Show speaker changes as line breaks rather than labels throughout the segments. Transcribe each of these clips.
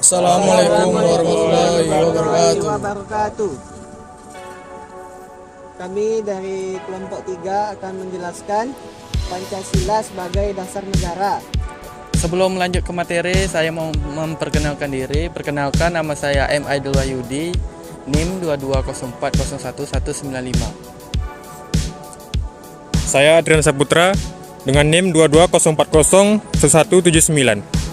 Assalamualaikum warahmatullahi
wabarakatuh. Kami dari kelompok 3 akan menjelaskan Pancasila sebagai dasar negara.
Sebelum lanjut ke materi, saya mau memperkenalkan diri. Perkenalkan, nama saya M. Aidil Wahyudi, NIM 2204011195.
Saya Adrian Saputra dengan NIM 22040179.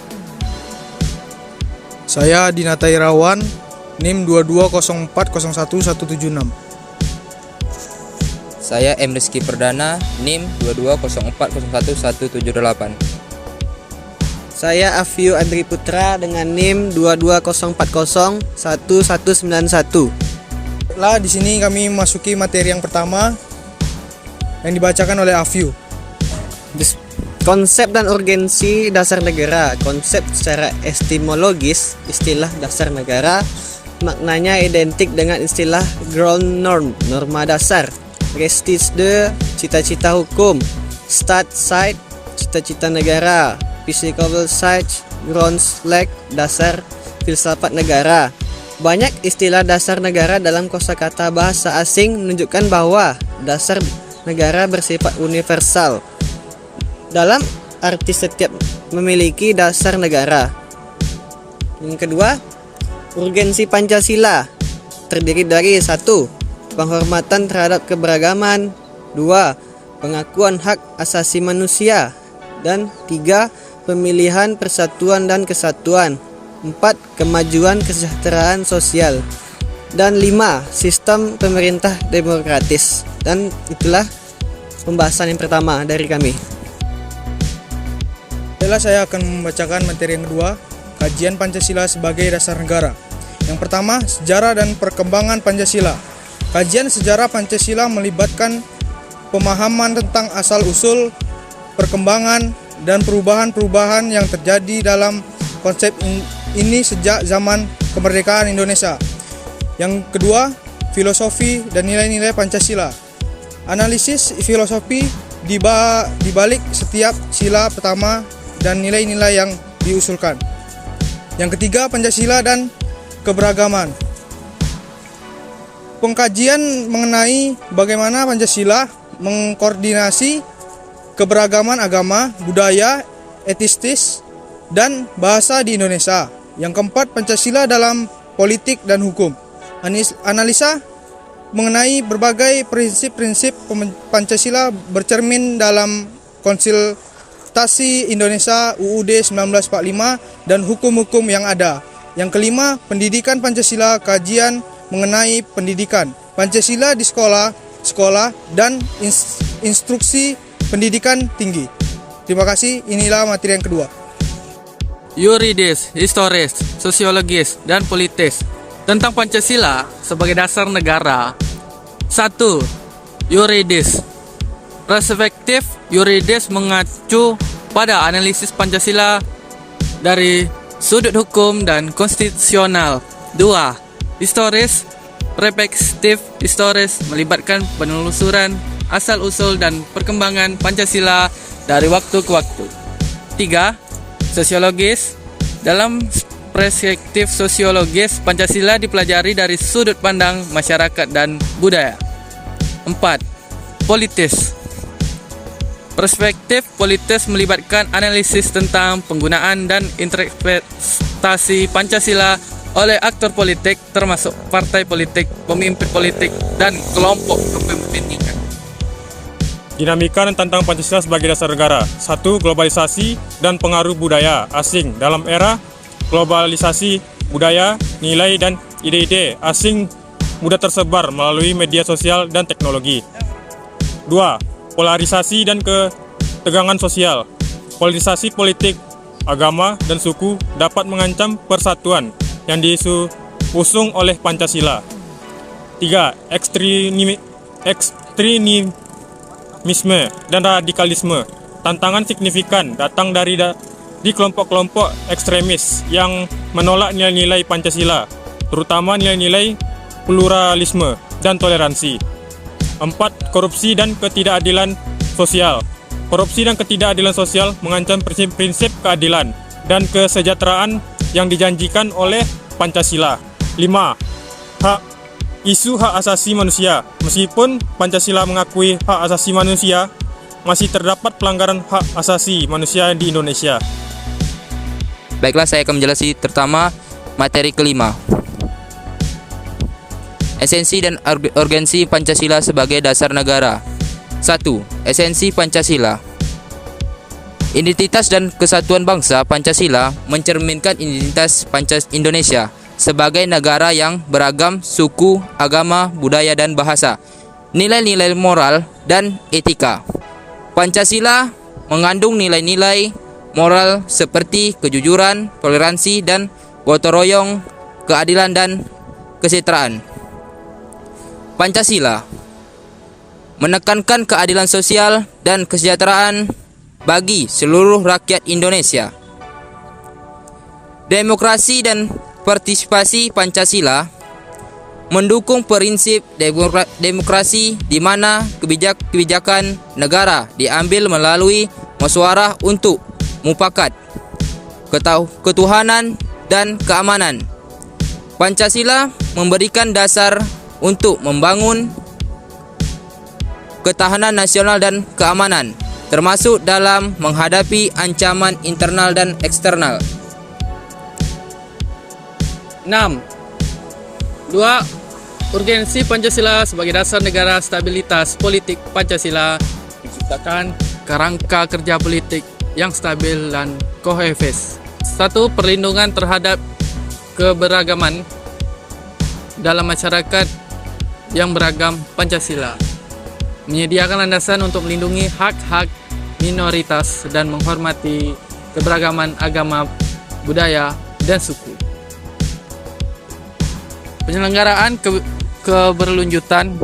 Saya Dinata Irawan, NIM 2204011176.
Saya M. Rizky Perdana, NIM 2204011178.
Saya Afyu Andri Putra dengan NIM 2204011191.
Di sini kami memasuki materi yang pertama yang dibacakan oleh Afyu.
Konsep dan urgensi dasar negara. Konsep secara epistemologis, istilah dasar negara maknanya identik dengan istilah ground norm, norma dasar. Prestige, cita-cita hukum. Stat side, cita-cita negara. Physical side, grounds leg, dasar filsafat negara. Banyak istilah dasar negara dalam kosakata bahasa asing menunjukkan bahwa dasar negara bersifat universal. Dalam arti setiap memiliki dasar negara. Yang kedua, urgensi Pancasila terdiri dari 1. Penghormatan terhadap keberagaman. 2. Pengakuan hak asasi manusia. Dan 3. Pemilihan persatuan dan kesatuan. 4. Kemajuan kesejahteraan sosial. Dan 5. Sistem pemerintah demokratis. Dan itulah pembahasan yang pertama dari kami.
Saya akan membacakan materi yang kedua, kajian Pancasila sebagai dasar negara. Yang pertama, sejarah dan perkembangan Pancasila. Kajian sejarah Pancasila melibatkan pemahaman tentang asal-usul, perkembangan, dan perubahan-perubahan yang terjadi dalam konsep ini sejak zaman kemerdekaan Indonesia. Yang kedua, filosofi dan nilai-nilai Pancasila. Analisis filosofi di balik setiap sila pertama dan nilai-nilai yang diusulkan. Yang ketiga, Pancasila dan keberagaman. Pengkajian mengenai bagaimana Pancasila mengkoordinasi keberagaman agama, budaya, etistis, dan bahasa di Indonesia. Yang keempat, Pancasila dalam politik dan hukum. Analisa mengenai berbagai prinsip-prinsip Pancasila bercermin dalam Konsultasi Indonesia UUD 1945 dan hukum-hukum yang ada. Yang kelima, pendidikan Pancasila, kajian mengenai pendidikan Pancasila di sekolah, dan instruksi pendidikan tinggi. Terima kasih, inilah materi yang kedua.
Yuridis, historis, sosiologis, dan politis tentang Pancasila sebagai dasar negara. 1. Yuridis. Perspektif yuridis mengacu pada analisis Pancasila dari sudut hukum dan konstitusional. 2. Historis. Perspektif historis melibatkan penelusuran asal-usul dan perkembangan Pancasila dari waktu ke waktu. 3. Sosiologis. Dalam perspektif sosiologis, Pancasila dipelajari dari sudut pandang masyarakat dan budaya. 4. Politis. Perspektif politis melibatkan analisis tentang penggunaan dan interpretasi Pancasila oleh aktor politik termasuk partai politik, pemimpin politik, dan kelompok kepemimpinan.
Dinamika tentang Pancasila sebagai dasar negara. 1. Globalisasi dan pengaruh budaya asing. Dalam era globalisasi, budaya, nilai, dan ide-ide asing mudah tersebar melalui media sosial dan teknologi. 2. Polarisasi dan ketegangan sosial. Polarisasi politik, agama, dan suku dapat mengancam persatuan yang diusung oleh Pancasila. 3. Ekstremisme dan radikalisme. Tantangan signifikan datang dari kelompok-kelompok ekstremis yang menolak nilai-nilai Pancasila, terutama nilai-nilai pluralisme dan toleransi. 4. Korupsi dan ketidakadilan sosial. Korupsi dan ketidakadilan sosial mengancam prinsip-prinsip keadilan dan kesejahteraan yang dijanjikan oleh Pancasila. 5. Isu hak asasi manusia. Meskipun Pancasila mengakui hak asasi manusia, masih terdapat pelanggaran hak asasi manusia di Indonesia.
Baiklah, saya akan menjelaskan pertama materi kelima. Esensi dan urgensi Pancasila sebagai dasar negara. 1. Esensi Pancasila. Identitas dan kesatuan bangsa Pancasila mencerminkan identitas Indonesia sebagai negara yang beragam suku, agama, budaya, dan bahasa, nilai-nilai moral, dan etika. Pancasila mengandung nilai-nilai moral seperti kejujuran, toleransi, dan gotong royong, keadilan, dan kesejahteraan. Pancasila menekankan keadilan sosial dan kesejahteraan bagi seluruh rakyat Indonesia. Demokrasi dan partisipasi Pancasila mendukung prinsip demokrasi di mana kebijakan negara diambil melalui musyawarah untuk mufakat, ketuhanan, dan keamanan. Pancasila memberikan dasar untuk membangun ketahanan nasional dan keamanan, termasuk dalam menghadapi ancaman internal dan eksternal.
6. 2. Urgensi Pancasila sebagai dasar negara. Stabilitas politik Pancasila menciptakan kerangka kerja politik yang stabil dan kohesif. 1. Perlindungan terhadap keberagaman dalam masyarakat yang beragam. Pancasila menyediakan landasan untuk melindungi hak-hak minoritas dan menghormati keberagaman agama, budaya, dan suku. Penyelenggaraan keberlanjutan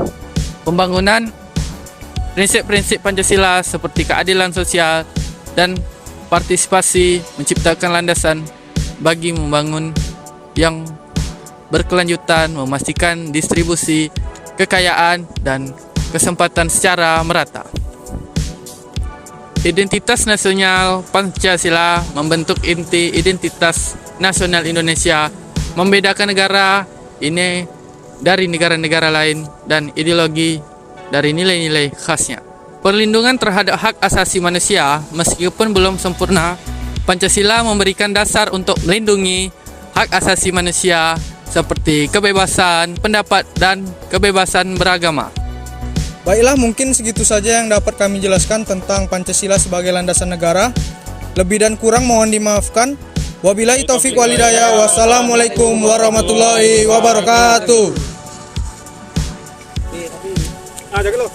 pembangunan prinsip-prinsip Pancasila seperti keadilan sosial dan partisipasi menciptakan landasan bagi membangun yang berkelanjutan, memastikan distribusi kekayaan dan kesempatan secara merata. Identitas nasional Pancasila membentuk inti identitas nasional Indonesia, membedakan negara ini dari negara-negara lain dan ideologi dari nilai-nilai khasnya. Perlindungan terhadap hak asasi manusia meskipun belum sempurna, Pancasila memberikan dasar untuk melindungi hak asasi manusia seperti kebebasan pendapat dan kebebasan beragama.
Baiklah, mungkin segitu saja yang dapat kami jelaskan tentang Pancasila sebagai landasan negara. Lebih dan kurang mohon dimaafkan. Wabillahi taufiq wal hidayah. Wassalamualaikum warahmatullahi wabarakatuh.
Jaga lo.